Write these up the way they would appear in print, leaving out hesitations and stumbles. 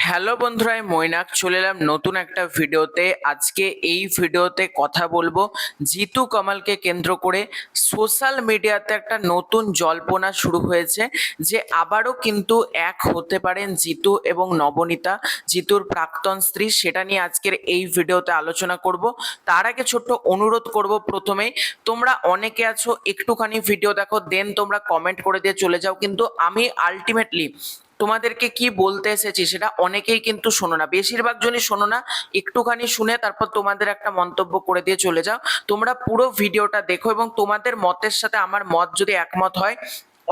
Hello বন্ধুরা, আমি মৈনাক চলে এলাম নতুন একটা ভিডিওতে। আজকে এই ভিডিওতে কথা বলবো জিতু কামালকে কেন্দ্র করে সোশ্যাল মিডিয়াতে একটা নতুন জল্পনা শুরু হয়েছে যে আবারও কিন্তু এক হতে পারেন জিতু এবং নবনীতা, জিতুর প্রাক্তন স্ত্রী। সেটা নিয়ে আজকের এই ভিডিওতে আলোচনা করব। তার আগে ছোট্ট অনুরোধ করব, প্রথমেই তোমরা অনেকে আছো একটুখানি ভিডিও দেখো, দেন তোমরা কমেন্ট করে দিয়ে চলে যাও, কিন্তু আমি আলটিমেটলি তোমাদেরকে কি বলতে এসেছি সেটা অনেকেই কিন্তু শোনো না, বেশিরভাগ জনই শোনো না। একটুখানি শুনে তারপর তোমাদের একটা মন্তব্য করে দিয়ে চলে যাও। তোমরা পুরো ভিডিওটা দেখো এবং তোমাদের মতের সাথে আমার মত যদি একমত হয়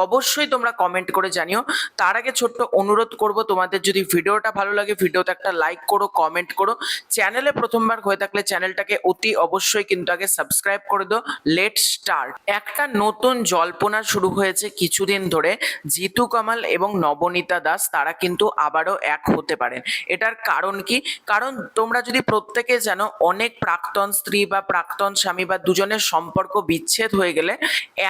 অবশ্যই তোমরা কমেন্ট করে জানিও। তার আগে ছোট্ট অনুরোধ করব, তোমাদের যদি ভিডিওটা ভালো লাগে ভিডিওতে একটা লাইক করো, কমেন্ট করো। চ্যানেলে প্রথমবার হয়ে থাকলে চ্যানেলটাকে অতি অবশ্যই কিন্তু আগে সাবস্ক্রাইব করে দাও। Let start. একটা নতুন জল্পনা শুরু হয়েছে কিছুদিন ধরে, জিতু কামাল এবং নবনীতা দাস তারা কিন্তু আবারও এক হতে পারেন। এটার কারণ কি? কারণ তোমরা যদি প্রত্যেকে জানো, অনেক প্রাক্তন স্ত্রী বা প্রাক্তন স্বামী বা দুজনের সম্পর্ক বিচ্ছেদ হয়ে গেলে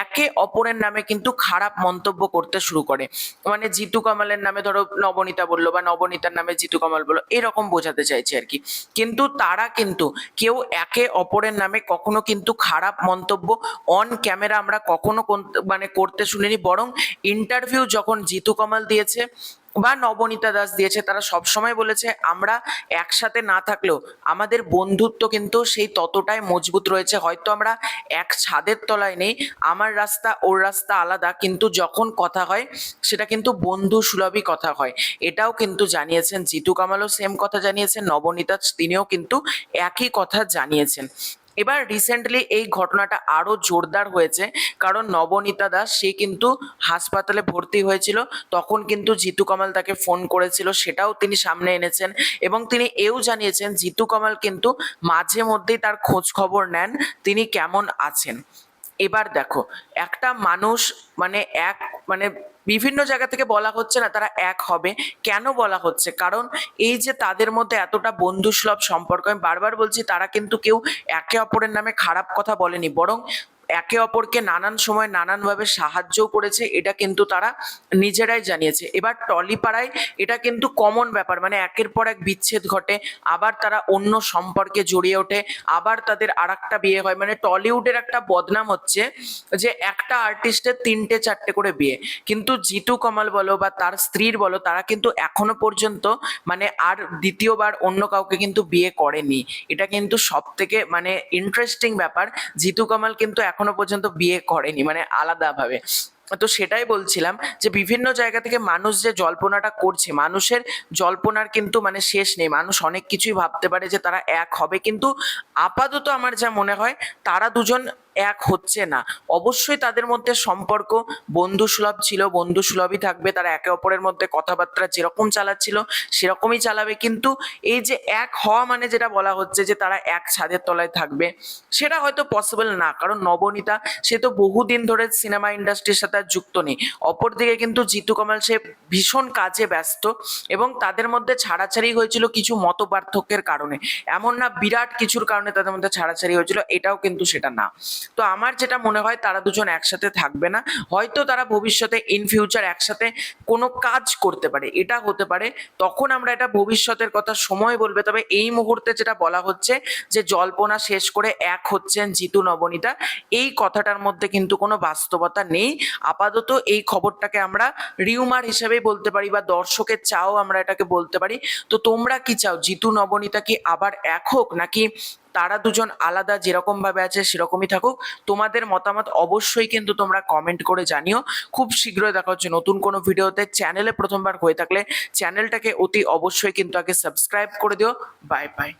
একে অপরের নামে কিন্তু খারাপ মন্তব্য করতে শুরু করে। মানে জিতু কামালের নামে ধরো নবনীতা বললো বা নবনীতার নামে জিতু কামাল বললো, এরকম বোঝাতে চাইছে আর কি। কিন্তু তারা কিন্তু কেউ একে অপরের নামে কখনো কিন্তু খারাপ মন্তব্য অন ক্যামেরা আমরা কখনো মানে করতে শুনিনি। বরং ইন্টারভিউ যখন জিতু কামাল দিয়েছে বা নবনীতা দাস দিয়েছে, তারা সবসময় বলেছে আমরা একসাথে না থাকলেও আমাদের বন্ধুত্ব কিন্তু সেই ততটাই মজবুত রয়েছে। হয়তো আমরা এক ছাদের তলায় নেই, আমার রাস্তা ওর রাস্তা আলাদা, কিন্তু যখন কথা হয় সেটা কিন্তু বন্ধু সুলভই কথা হয়। এটাও কিন্তু জানিয়েছেন জিতু কামালও, সেম কথা জানিয়েছেন নবনীতা, তিনিও কিন্তু একই কথা জানিয়েছেন। এবার রিসেন্টলি এই ঘটনাটা আরো জোরদার হয়েছে, কারণ নবনীতা দাস সে কিন্তু হাসপাতালে ভর্তি হয়েছিল, তখন কিন্তু জিতু কামাল তাকে ফোন করেছিল, সেটাও তিনি সামনে এনেছেন। এবং তিনি এও জানিয়েছেন জিতু কামাল কিন্তু মাঝে মধ্যেই তার খোঁজ খবর নেন, তিনি কেমন আছেন। এবার দেখো, একটা মানুষ মানে এক মানে বিভিন্ন জায়গা থেকে বলা হচ্ছে না তারা এক হবে, কেন বলা হচ্ছে? কারণ এই যে তাদের মধ্যে এতটা বন্ধুসুলভ সম্পর্ক, আমি বারবার বলছি তারা কিন্তু কেউ একে অপরের নামে খারাপ কথা বলেনি, বরং একে অপরকে নানান সময় নানানভাবে সাহায্যও করেছে, এটা কিন্তু তারা নিজেরাই জানিয়েছে। এবার টলিপাড়ায় এটা কিন্তু কমন ব্যাপার, মানে একের পর এক বিচ্ছেদ ঘটে, আবার তারা অন্য সম্পর্কে জড়িয়ে ওঠে, আবার তাদের আর একটা বিয়ে হয়। মানে টলিউডের একটা বদনাম হচ্ছে যে একটা আর্টিস্টের 3টে 4টে করে বিয়ে, কিন্তু জিতু কামাল বলো বা তার স্ত্রীর বলো, তারা কিন্তু এখনো পর্যন্ত মানে আর দ্বিতীয়বার অন্য কাউকে কিন্তু বিয়ে করেনি। এটা কিন্তু সব থেকে মানে ইন্টারেস্টিং ব্যাপার, জিতু কামাল কিন্তু এখনো পর্যন্ত বিয়ে করেনি, মানে আলাদাভাবে। তো সেটাই বলছিলাম যে বিভিন্ন জায়গা থেকে মানুষ যে জল্পনাটা করছে, মানুষের জল্পনার কিন্তু মানে শেষ নেই। মানুষ অনেক কিছুই ভাবতে পারে যে তারা এক হবে, কিন্তু আপাতত আমার যা মনে হয় তারা দুজন এক হচ্ছে না। অবশ্যই তাদের মধ্যে সম্পর্ক বন্ধুসুলভ ছিল, বন্ধুসুলভই থাকবে, তারা একে অপরের মধ্যে কথাবার্তা যেরকম চালাচ্ছিল সেরকমই চালাবে। কিন্তু এই যে এক হওয়া মানে যেটা বলা হচ্ছে যে তারা এক ছাদের তলায় থাকবে, সেটা হয়তো পসিবল না। কারণ নবনীতা সে তো বহুদিন ধরে সিনেমা ইন্ডাস্ট্রির সাথে আর যুক্ত নেই, অপরদিকে কিন্তু জিতু কামাল সে ভীষণ কাজে ব্যস্ত, এবং তাদের মধ্যে ছাড়াছাড়ি হয়েছিল কিছু মত পার্থক্যের কারণে। এমন না বিরাট কিছুর কারণে তাদের মধ্যে ছাড়াছাড়ি হয়েছিল, এটাও কিন্তু সেটা না। তো আমার যেটা মনে হয় তারা দুজন একসাথে থাকবে না, হয়তো তারা ভবিষ্যতে ইন ফিউচার একসাথে কোনো কাজ করতে পারে, এটা হতে পারে। তখন আমরা এটা ভবিষ্যতের কথা সময় বলবে। তবে এই মুহূর্তে যেটা বলা হচ্ছে যে জল্পনা শেষ করে এক হচ্ছেন জিতু নবনীতা, এই কথাটার মধ্যে কিন্তু কোনো বাস্তবতা নেই। আপাতত এই খবরটাকে আমরা রিউমার হিসেবেই বলতে পারি, বা দর্শকের চাও আমরা এটাকে বলতে পারি। তো তোমরা কি চাও, জিতু নবনীতা কি আবার এক হোক, নাকি তারা দুজন আলাদা যেরকম ভাবে আছে সেরকমই থাকুক? তোমাদের মতামত অবশ্যই কিন্তু তোমরা কমেন্ট করে জানিও। খুব শীঘ্রই দেখা হচ্ছে নতুন কোনো ভিডিওতে। চ্যানেলে প্রথমবার হয়ে থাকলে চ্যানেলটাকে অতি অবশ্যই কিন্তু আগে সাবস্ক্রাইব করে দিও। Bye bye.